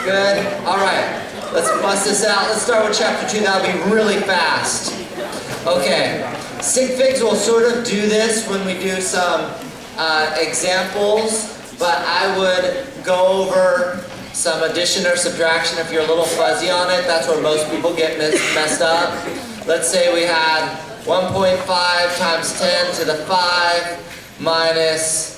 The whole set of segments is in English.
Good? Alright, let's bust this out. Let's start with chapter 2. That'll be really fast. Okay, sig figs will sort of do this when we do some examples, but I would go over some addition or subtraction if you're a little fuzzy on it. That's where most people get messed up. Let's say we had 1.5 times 10 to the 5 minus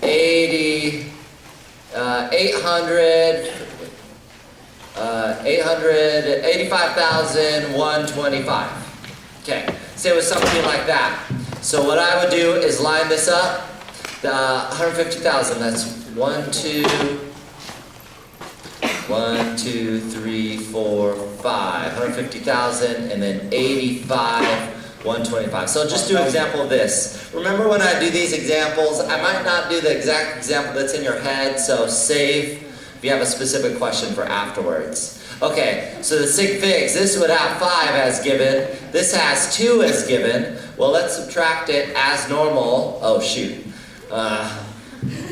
885,125. Okay, say it was something like that. So what I would do is line this up. 150,000, that's 1, 2, 3, 4, 5. 150,000 and then 85, 125. So just do an example of this. Remember when I do these examples, I might not do the exact example that's in your head, so save if you have a specific question for afterwards. Okay, so the sig figs, this would have 5 as given, this has 2 as given. Well, let's subtract it as normal. Oh shoot.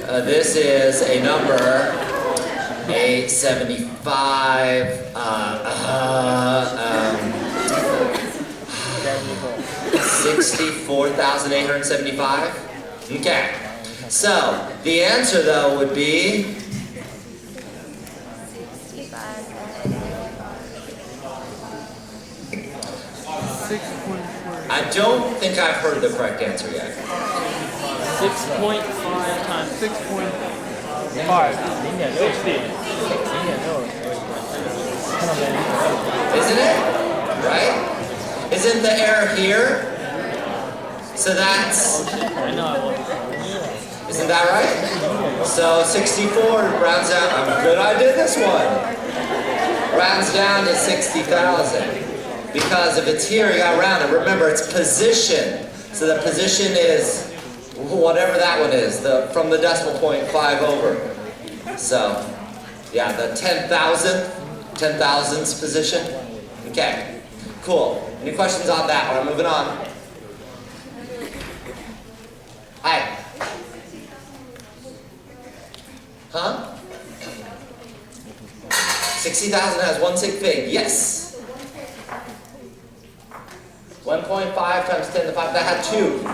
This is a number 875 64,875. Okay, so the answer though would be I don't think I've heard the correct answer yet. 6.5 times 6.5. 60. Isn't it? Right? Isn't the error here? So that's... Isn't that right? So 64 rounds out. I'm good I did this one. Rounds down to 60,000. Because if it's here, you got to round it. Remember, it's position. So the position is whatever that one is, from the decimal point 5 over. So, yeah, the 10,000ths position. Okay, cool. Any questions on that one? I'm moving on. Hi. Huh? 60,000 has 1 sig fig. Yes. 1.5 times 10 to the 5, that had 2.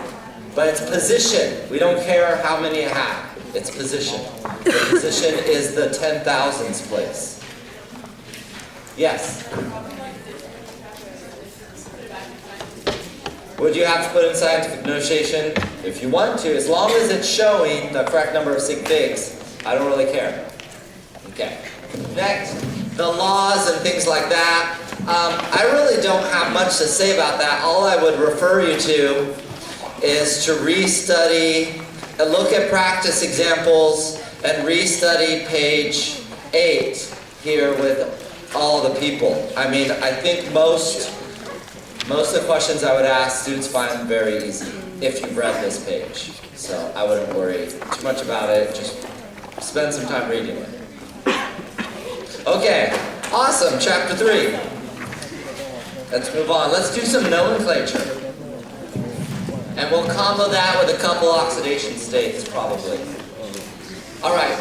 But it's position. We don't care how many it had. It's position. The position is the 10,000ths place. Yes? Would you have to put in scientific notation? If you want to, as long as it's showing the correct number of sig figs, I don't really care. Okay. Next, the laws and things like that. I really don't have much to say about that. All I would refer you to is to restudy and look at practice examples and restudy page 8 here with all the people. I mean, I think most of the questions I would ask students find very easy if you've read this page. So I wouldn't worry too much about it. Just spend some time reading it. Okay, awesome. Chapter 3. Let's move on. Let's do some nomenclature. And we'll combo that with a couple oxidation states, probably. Alright,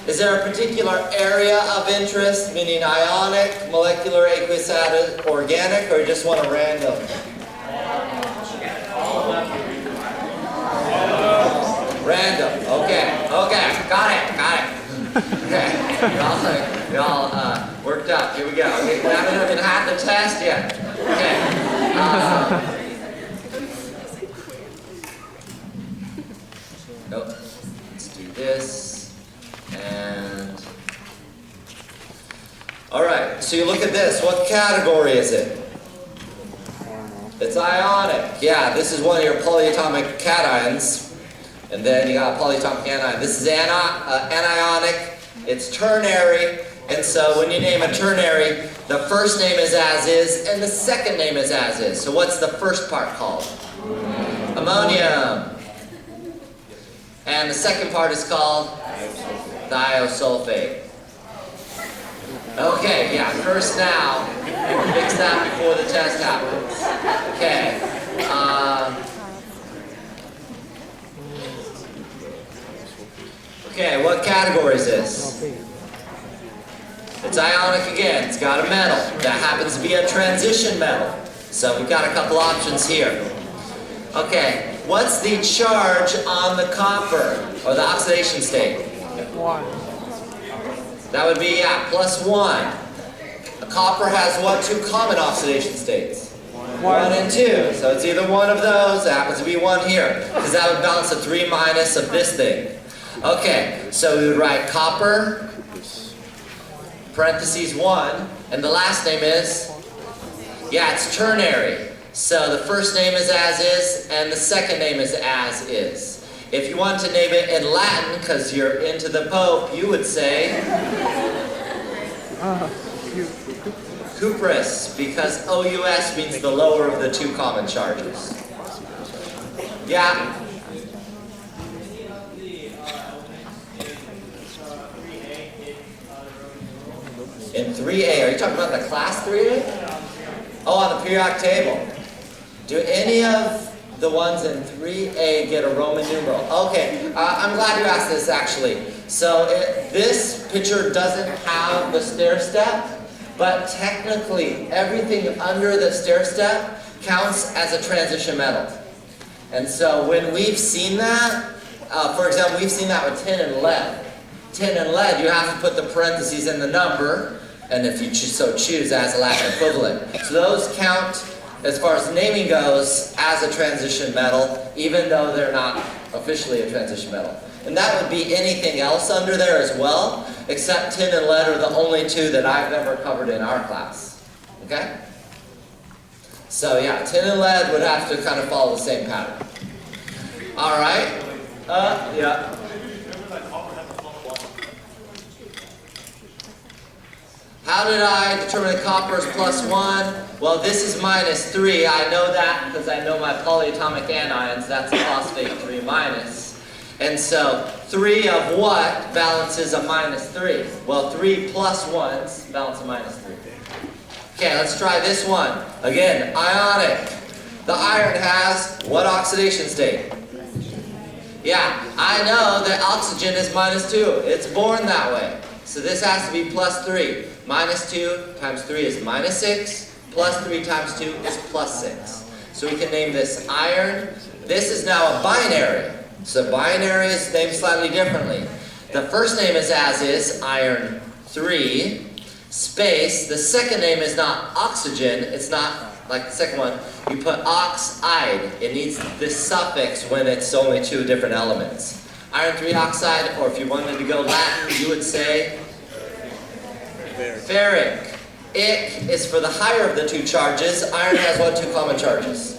is there a particular area of interest, meaning ionic, molecular, aqueous, acid, organic, or you just want a random? Random, okay, got it. Okay, y'all worked up, here we go. We haven't even had the test yet. Okay. Nope. Let's do this. And alright, so you look at this. What category is it? It's ionic. Yeah, this is one of your polyatomic cations. And then you got polyatomic anion. This is anionic. It's ternary. And so when you name a ternary, the first name is as is, and the second name is as is. So what's the first part called? Ammonium. And the second part is called thiosulfate. Okay, yeah, first now. Fix that before the test happens. Okay. category is this? It's ionic again. It's got a metal. That happens to be a transition metal. So we've got a couple options here. Okay, what's the charge on the copper, or the oxidation state? 1. That would be, yeah, +1. A copper has what two common oxidation states? 1 and 2. So it's either one of those, it happens to be 1 here, because that would balance the 3 minus of this thing. Okay, so we would write copper, parentheses 1, and the last name is? Yeah, it's ternary. So the first name is as is, and the second name is as is. If you want to name it in Latin, because you're into the Pope, you would say Cupris, because OUS means the lower of the two common charges. Yeah? In 3A, are you talking about the class 3A? Oh, on the periodic table. Do any of the ones in 3A get a Roman numeral? Okay, I'm glad you asked this actually. So this picture doesn't have the stair step, but technically everything under the stair step counts as a transition metal. And so when we've seen that, for example, we've seen that with tin and lead. Tin and lead, you have to put the parentheses in the number, and if you so choose, as a Latin equivalent. So those count, as far as naming goes, as a transition metal, even though they're not officially a transition metal. And that would be anything else under there as well, except tin and lead are the only two that I've ever covered in our class. Okay? So yeah, tin and lead would have to kind of follow the same pattern. Alright. Yeah. How did I determine the copper is +1? Well, this is -3. I know that because I know my polyatomic anions. That's phosphate 3 minus. And so 3 of what balances a -3? Well, 3 plus 1s balance a -3. Okay, let's try this one. Again, ionic. The iron has what oxidation state? Yeah, I know that oxygen is -2. It's born that way. So this has to be +3. -2 times 3 is -6. +3 times 2 is +6. So we can name this iron. This is now a binary. So binary is named slightly differently. The first name is as is, iron 3. Space, the second name is not oxygen. It's not like the second one. You put oxide. It needs this suffix when it's only 2 different elements. Iron 3 oxide, or if you wanted to go Latin, you would say ferric. Ic is for the higher of the 2 charges. Iron has what 2 common charges?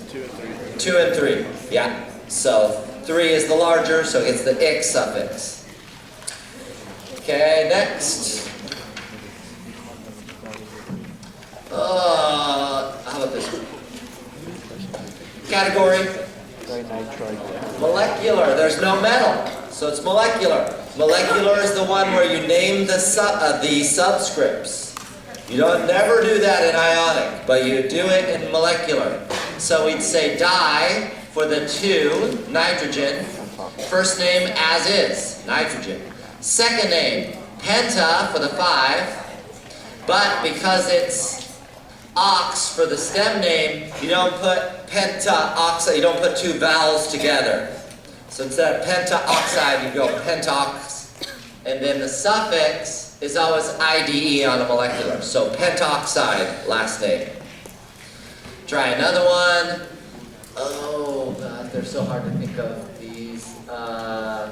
2 and 3. Yeah. So 3 is the larger, so it's the ic suffix. Okay, next. How about this one? Category. Molecular. There's no metal, so it's molecular. Molecular is the one where you name the subscripts. You don't never do that in ionic, but you do it in molecular. So we'd say di for the 2, nitrogen. First name as is, nitrogen. Second name, penta for the 5. But because it's ox for the stem name, you don't put pentaoxide, you don't put 2 vowels together. So instead of pentaoxide, you go pentox. And then the suffix is always IDE on a molecular. So pentoxide, last name. Try another one. Oh God, they're so hard to think of these. How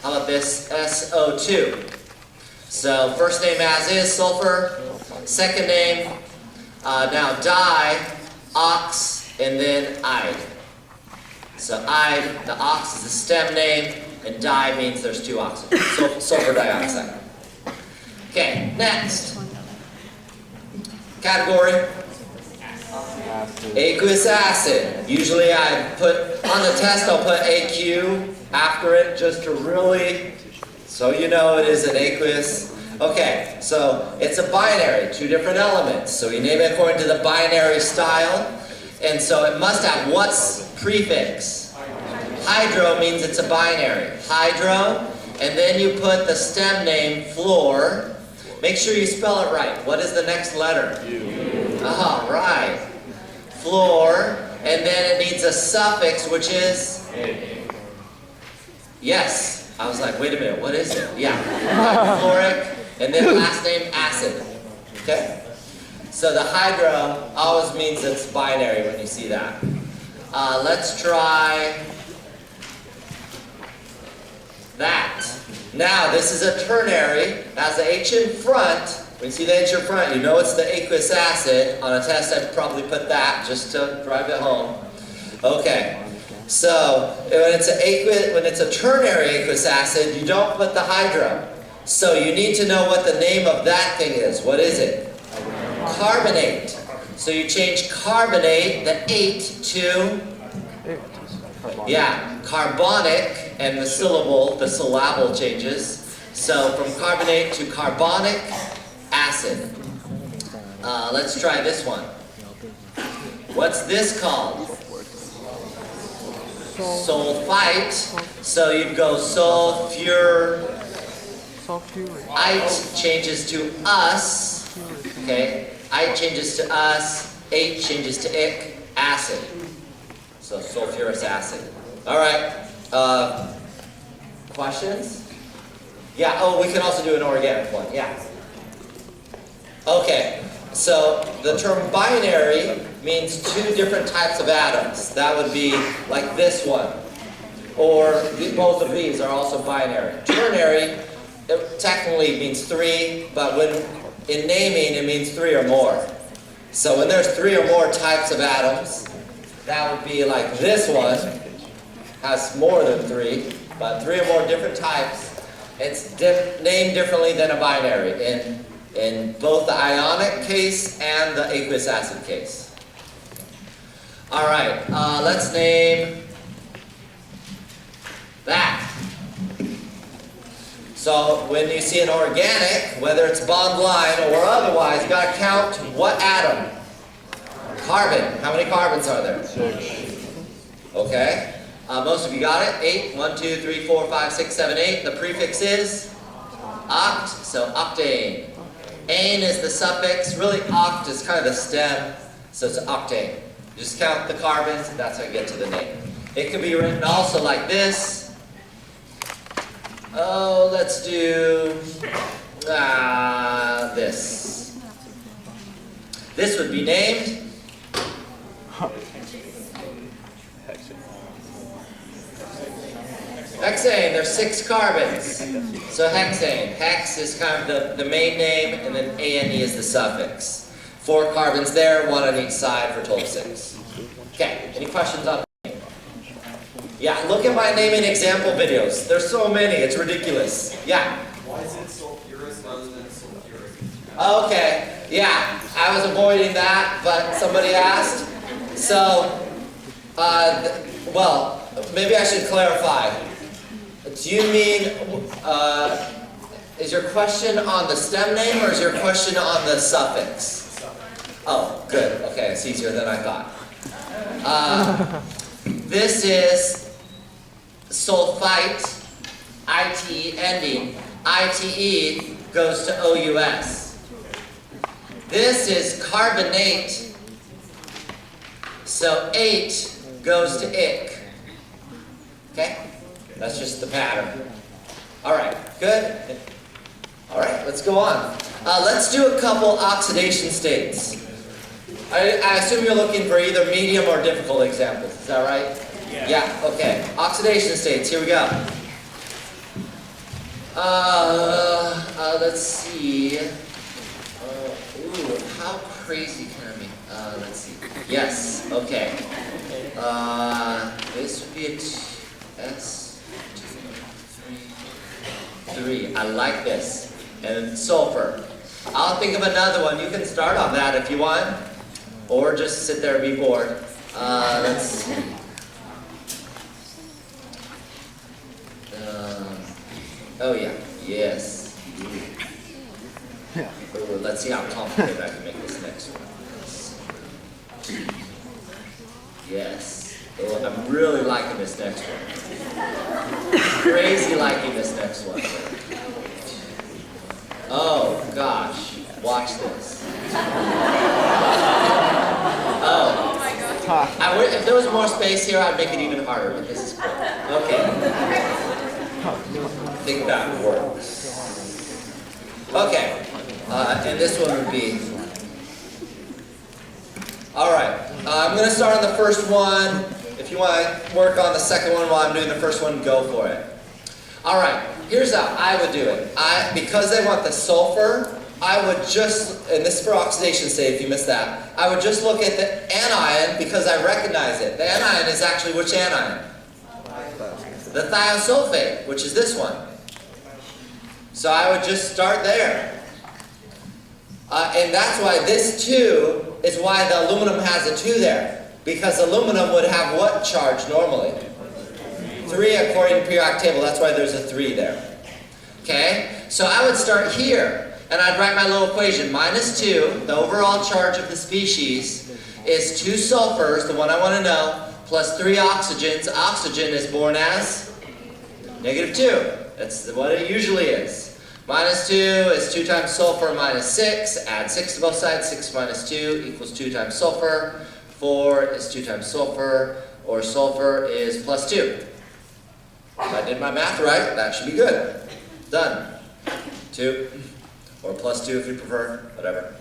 about this? SO2. So first name as is, sulfur. Second name, now di, ox, and then ide. So ide, the ox is the stem name, and di means there's 2 oxygens. So sulfur dioxide. Okay, next. Category. Aqueous acid. Usually I put, on the test I'll put AQ after it just to really, so you know it is an aqueous. Okay, so it's a binary, 2 different elements. So we name it according to the binary style. And so it must have what's prefix? Hydro means it's a binary. Hydro, and then you put the stem name, fluor. Make sure you spell it right. What is the next letter? U. Ah, right. Fluor, and then it needs a suffix, which is? Yes. I was like, wait a minute, what is it? Yeah. Fluoric, and then last name, acid. Okay? So the hydro always means it's binary when you see that. Let's try that. Now, this is a ternary. It has the H in front. When you see the H in front, you know it's the aqueous acid. On a test, I'd probably put that just to drive it home. Okay. So, when it's a ternary aqueous acid, you don't put the hydro. So, you need to know what the name of that thing is. What is it? Carbonate. So, you change carbonate, the 8, to... Yeah, carbonic, and the syllable changes. So, from carbonate to carbonic acid. Let's try this one. What's this called? Sulfite. So you'd go sulfurite changes to us. Okay. I changes to us. 8 changes to ic. Acid. So sulfurous acid. All right. Questions? Yeah. Oh, we can also do an organic one. Yeah. Okay. So the term binary means 2 different types of atoms. That would be like this one. Or both of these are also binary. Ternary, it technically means 3, but when in naming it means 3 or more. So when there's 3 or more types of atoms, that would be like this one has more than 3, but 3 or more different types. It's named differently than a binary in both the ionic case and the aqueous acid case. All right, let's name that. So when you see an organic, whether it's bond line or otherwise, you got to count what atom? Carbon. How many carbons are there? 6. Okay. Most of you got it. 8. 1, 2, 3, 4, 5, 6, 7, 8. The prefix is oct, so octane. Ane is the suffix. Really, oct is kind of the stem, so it's octane. Just count the carbons, and that's how you get to the name. It could be written also like this. Oh, let's do this. This would be named hexane. There's 6 carbons. So hexane. Hex is kind of the main name, and then ane is the suffix. 4 carbons there, 1 on each side for a total of 6. Okay, any questions on naming? Yeah, look at my naming example videos. There's so many, it's ridiculous. Yeah? Why is it sulfurous rather than sulfuric? Okay, yeah, I was avoiding that, but somebody asked. So, well, maybe I should clarify. Do you mean, is your question on the stem name or is your question on the suffix? Oh, good. Okay, it's easier than I thought. This is sulfite, ITE ending. ITE goes to OUS. This is carbonate, so 8 goes to ic. Okay? That's just the pattern. All right, good? All right, let's go on. Let's do a couple oxidation states. I assume you're looking for either medium or difficult examples. Is that right? Yeah, okay. Oxidation states, here we go. Let's see. Ooh, how crazy can I be? Let's see. Yes, okay. This would be a S3. I like this. And sulfur. I'll think of another one. You can start on that if you want. Or just sit there and be bored. Let's see. Oh yeah, yes. Ooh, let's see how complicated I can make this next one. Yes. Oh, I'm really liking this next one. crazy liking this next one. Oh, gosh. Watch this. Oh. If there was more space here, I'd make it even harder, but this is cool. Okay. I think that works. Okay. And this one would be... Alright. I'm going to start on the first one. If you want to work on the second one while I'm doing the first one, go for it. Alright. Here's how I would do it. Because they want the sulfur, I would just, and this is for oxidation state if you missed that, I would just look at the anion because I recognize it. The anion is actually which anion? The thiosulfate, which is this one. So I would just start there. And that's why this 2 is why the aluminum has a 2 there. Because aluminum would have what charge normally? 3 according to periodic table. That's why there's a 3 there. Okay? So I would start here. And I'd write my little equation. -2, the overall charge of the species, is 2 sulfurs, the one I want to know, plus 3 oxygens. Oxygen is born as -2. That's what it usually is. -2 is 2 times sulfur minus 6. Add 6 to both sides. 6 minus 2 equals 2 times sulfur. 4 is 2 times sulfur, or sulfur is plus 2. If I did my math right, that should be good. Done. 2. Or plus 2 if you prefer, whatever.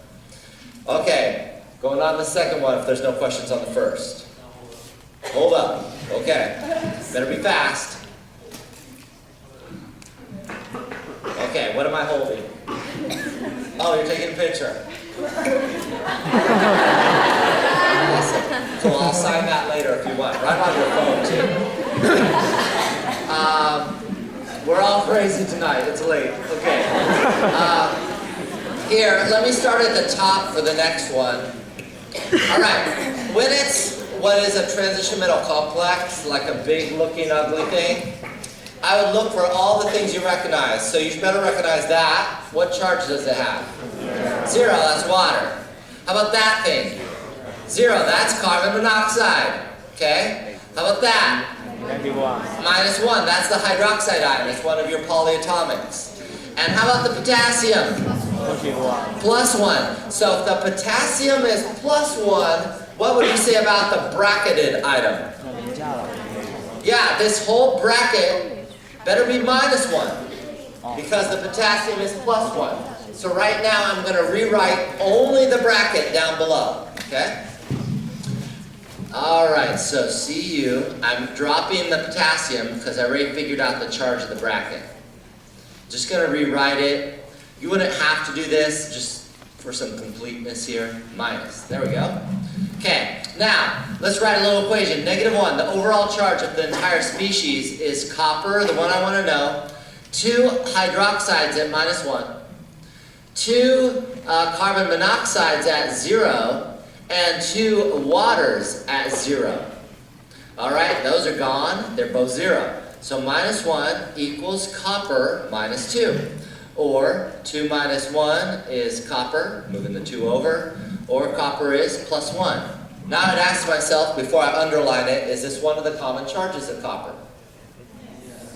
Okay, going on to the second one if there's no questions on the first. Hold up. Okay, better be fast. Okay, what am I holding? Oh, you're taking a picture. Awesome. So I'll sign that later if you want. Right on your phone too. We're all crazy tonight. It's late. Okay. Here, let me start at the top for the next one. All right. When it's what is a transition metal complex, like a big looking ugly thing, I would look for all the things you recognize. So you better recognize that. What charge does it have? 0, that's water. How about that thing? 0, that's carbon monoxide. Okay? How about that? -1, that's the hydroxide ion. It's one of your polyatomics. And how about the potassium? +1. So if the potassium is +1, what would you say about the bracketed item? Yeah, this whole bracket better be -1 because the potassium is +1. So right now I'm going to rewrite only the bracket down below. Okay? Alright, so Cu, I'm dropping the potassium because I already figured out the charge of the bracket. Just going to rewrite it. You wouldn't have to do this, just for some completeness here. Minus. There we go. Okay, now, let's write a little equation. -1, the overall charge of the entire species is copper, the one I want to know, 2 hydroxides at -1, 2 carbon monoxides at 0, and 2 waters at 0. Alright, those are gone. They're both 0. So -1 equals copper -2. Or 2 minus 1 is copper, moving the 2 over, or copper is +1. Now I'd ask myself, before I underline it, is this one of the common charges of copper?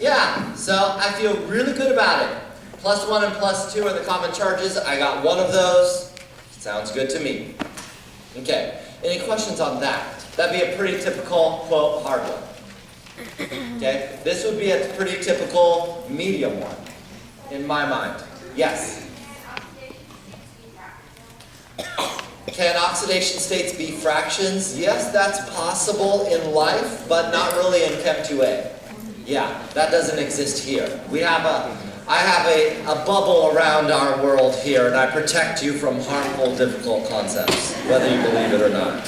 Yeah, so I feel really good about it. +1 and +2 are the common charges. I got one of those. Sounds good to me. Okay, any questions on that? That'd be a pretty typical, quote, hard one. Okay, this would be a pretty typical medium one, in my mind. Yes? Can oxidation states be fractions? Yes, that's possible in life, but not really in Chem 2A. Yeah, that doesn't exist here. I have a bubble around our world here, and I protect you from harmful, difficult concepts, whether you believe it or not.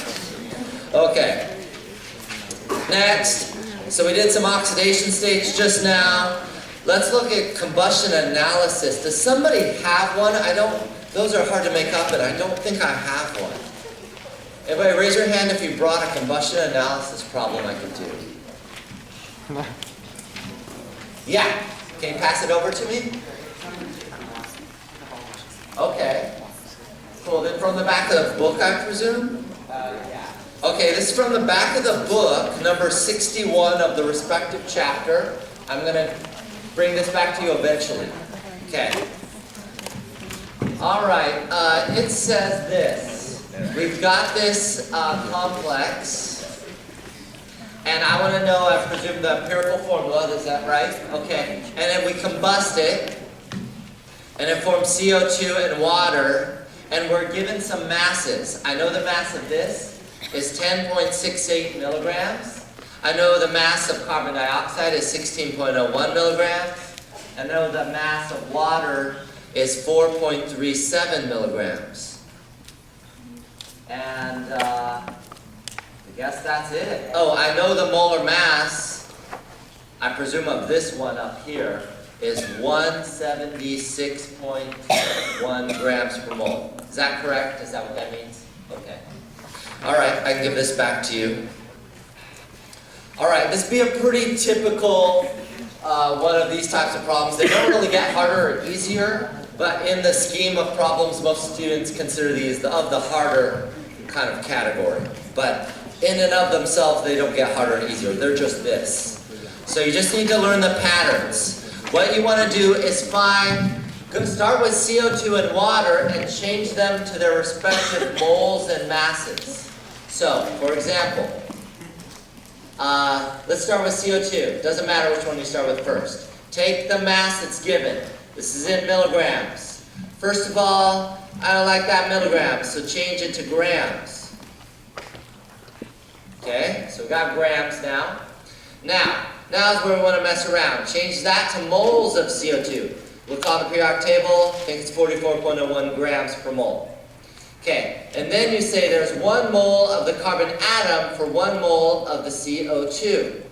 Okay. Next. So we did some oxidation states just now. Let's look at combustion analysis. Does somebody have one? Those are hard to make up, and I don't think I have one. Everybody raise your hand if you brought a combustion analysis problem I could do. Yeah. Can you pass it over to me? Okay. Cool. Then from the back of the book, I presume? Yeah. Okay, this is from the back of the book, number 61 of the respective chapter. I'm going to bring this back to you eventually. Okay. All right, it says this. We've got this complex, and I want to know, I presume, the empirical formula. Is that right? Okay. And then we combust it, and it forms CO2 and water, and we're given some masses. I know the mass of this is 10.68 milligrams. I know the mass of carbon dioxide is 16.01 milligrams. I know the mass of water is 4.37 milligrams. And I guess that's it. Oh, I know the molar mass, I presume of this one up here, is 176.1 grams per mole. Is that correct? Is that what that means? Okay. All right, I can give this back to you. All right, this would be a pretty typical one of these types of problems. They don't really get harder or easier, but in the scheme of problems, most students consider these of the harder kind of category. But in and of themselves, they don't get harder or easier. They're just this. So you just need to learn the patterns. What you want to do is start with CO2 and water and change them to their respective moles and masses. So, for example, let's start with CO2. Doesn't matter which one you start with first. Take the mass that's given. This is in milligrams. First of all, I don't like that milligrams, so change it to grams. Okay, so we got grams now. Now's where we want to mess around. Change that to moles of CO2. Look on the periodic table, I think it's 44.01 grams per mole. Okay, and then you say there's 1 mole of the carbon atom for 1 mole of the CO2.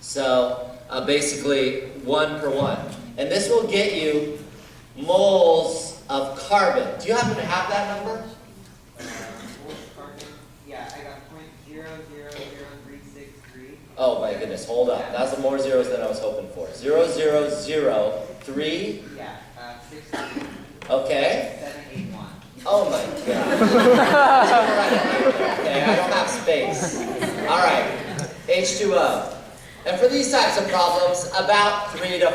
So basically 1 per 1. And this will get you moles of carbon. Do you happen to have that number? Moles of carbon? Yeah, I got 0.000363. Oh my goodness, hold up. That was more zeros than I was hoping for. 0003. Yeah, 63. Okay. 781. Oh my god. Okay, I don't have space. Alright, H2O. And for these types of problems, about 3 to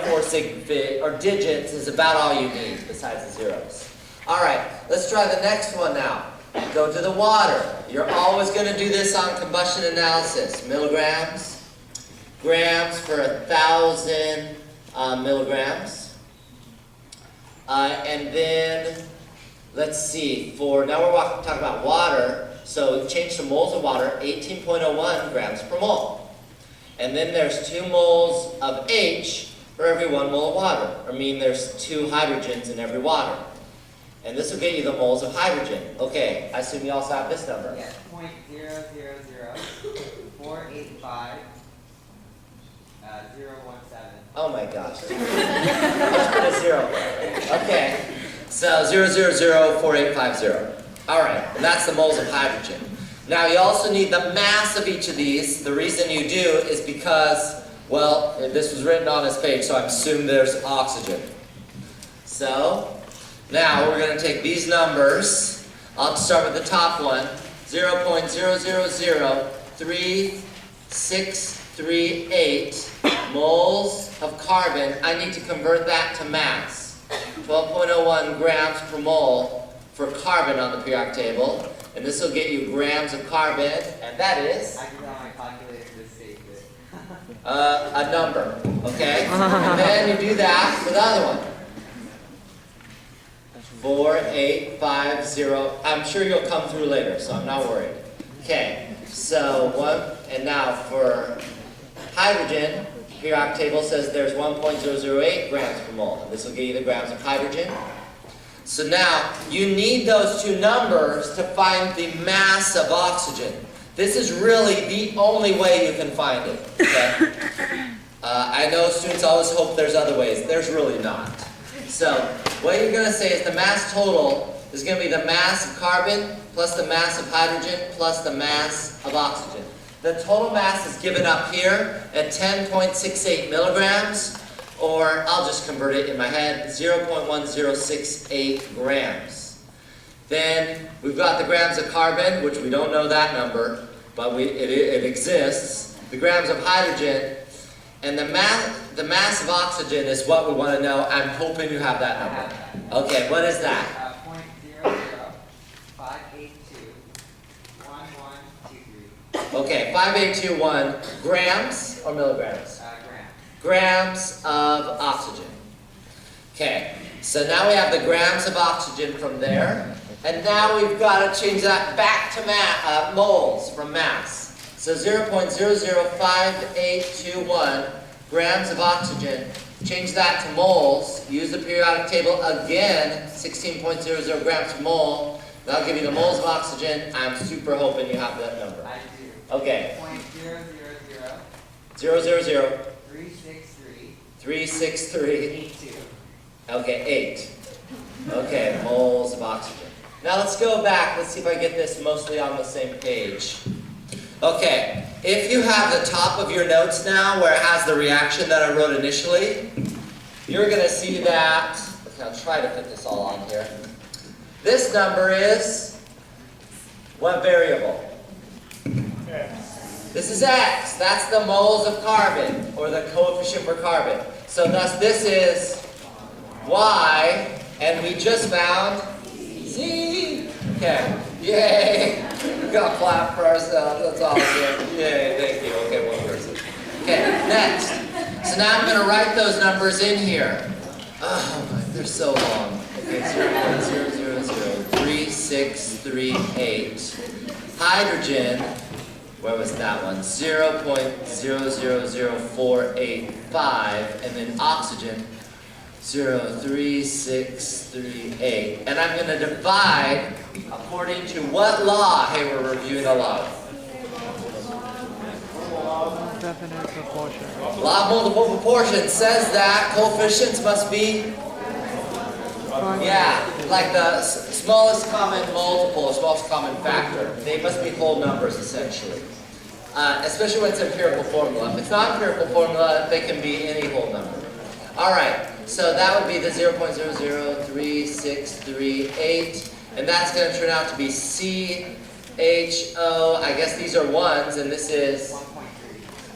4 digits is about all you need besides the zeros. Alright, let's try the next one now. Go to the water. You're always going to do this on combustion analysis. Milligrams, grams for 1,000 milligrams. And then, let's see, now we're talking about water, so change to moles of water, 18.01 grams per mole. And then there's 2 moles of H for every 1 mole of water, or there's 2 hydrogens in every water. And this will get you the moles of hydrogen. Okay, I assume you also have this number. Yeah, 0.000485 017. Oh my gosh. Let's put a 0. Okay, so 0.004850. Alright, and that's the moles of hydrogen. Now you also need the mass of each of these. The reason you do is because, well, this was written on this page, so I assume there's oxygen. So, now we're going to take these numbers. I'll start with the top one. 0.00033638 moles of carbon. I need to convert that to mass. 12.01 grams per mole for carbon on the periodic table. And this will get you grams of carbon, and that is I can get on my calculator to save it. a number, okay? And then you do that for the other one. 4850. I'm sure you'll come through later, so I'm not worried. Okay, so and now for hydrogen, periodic table says there's 1.008 grams per mole. This will get you the grams of hydrogen. So now, you need those 2 numbers to find the mass of oxygen. This is really the only way you can find it, okay? I know students always hope there's other ways. There's really not. So, what you're going to say is the mass total is going to be the mass of carbon plus the mass of hydrogen plus the mass of oxygen. The total mass is given up here at 10.68 milligrams. Or I'll just convert it in my head, 0.1068 grams. Then we've got the grams of carbon, which we don't know that number, but it exists. The grams of hydrogen, and the mass the mass of oxygen is what we want to know. I'm hoping you have that number. Okay, what is that? 0.0058211123. Okay, 5821 grams or milligrams? Grams of oxygen. Okay, so now we have the grams of oxygen from there, and now we've got to change that back to moles from mass. So 0.005821 grams of oxygen. Change that to moles. Use the periodic table again, 16.00 grams per mole. That'll give you the moles of oxygen. I'm super hoping you have that number. I do. Okay. 0.000 000 363 363. 82. Okay, 8. Okay, moles of oxygen. Now let's go back. Let's see if I get this mostly on the same page. Okay, if you have the top of your notes now where it has the reaction that I wrote initially, you're going to see that, okay, I'll try to put this all on here. This number is what variable? This is X. That's the moles of carbon, or the coefficient for carbon. So thus this is Y, and we just found Z. Okay, yay. We got to clap for ourselves. That's awesome. Yay, thank you. Okay, one person. Okay, next. So now I'm going to write those numbers in here. Oh, they're so long. Okay, 0.003638. Hydrogen, where was that one? 0.000485. And then oxygen, 0.3638. And I'm going to divide according to what law? Hey, we're reviewing a law. Definite proportion. Law of multiple proportion says that coefficients must be, yeah, like the smallest common multiple, or smallest common factor. They must be whole numbers, essentially. Especially when it's an empirical formula. If it's not an empirical formula, they can be any whole number. All right, so that would be the 0.003638, and that's going to turn out to be CHO. I guess these are ones, and this is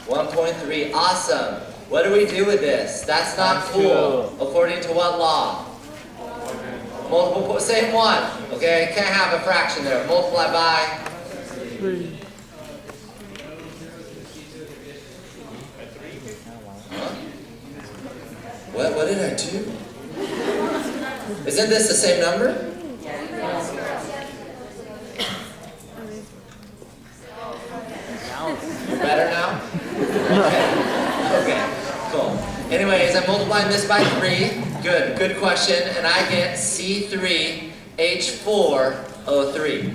1.3. Awesome. What do we do with this? That's not cool. According to what law? Multiple, same one. Okay, can't have a fraction there. Multiply by 3. What did I do? Isn't this the same number? You're better now? Okay, cool. Anyways, I'm multiplying this by 3. Good question. And I get C3H4O3.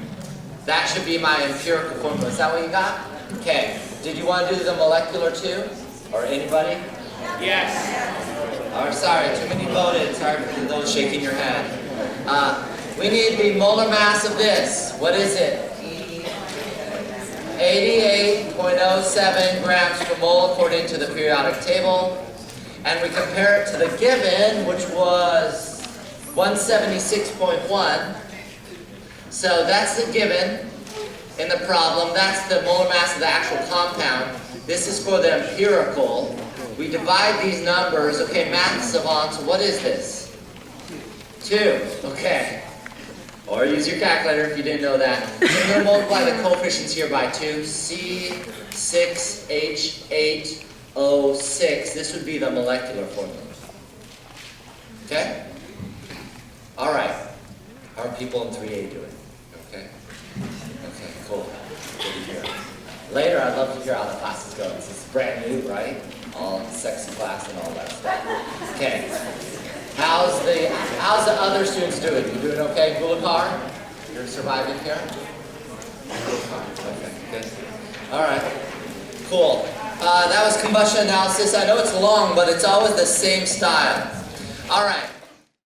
That should be my empirical formula. Is that what you got? Okay. Did you want to do the molecular too? Or anybody? Yes. Oh, sorry, too many voted. Sorry for those shaking your head. We need the molar mass of this. What is it? 88.07 grams per mole according to the periodic table. And we compare it to the given, which was 176.1. So that's the given in the problem. That's the molar mass of the actual compound. This is for the empirical. We divide these numbers. Okay, math savants, what is this? 2. Okay. Or use your calculator if you didn't know that. So I'm going to multiply the coefficients here by 2. C6H8O6. This would be the molecular formula. Okay? All right. How are people in 3A doing? Okay? Okay, cool. Good to hear. Later, I'd love to hear how the class is going. This is brand new, right? All sexy class and all that stuff. Okay. How's the other students doing? You doing okay? Gulakar? You're surviving here? Okay, good. All right. Cool. That was combustion analysis. I know it's long, but it's always the same style. All right.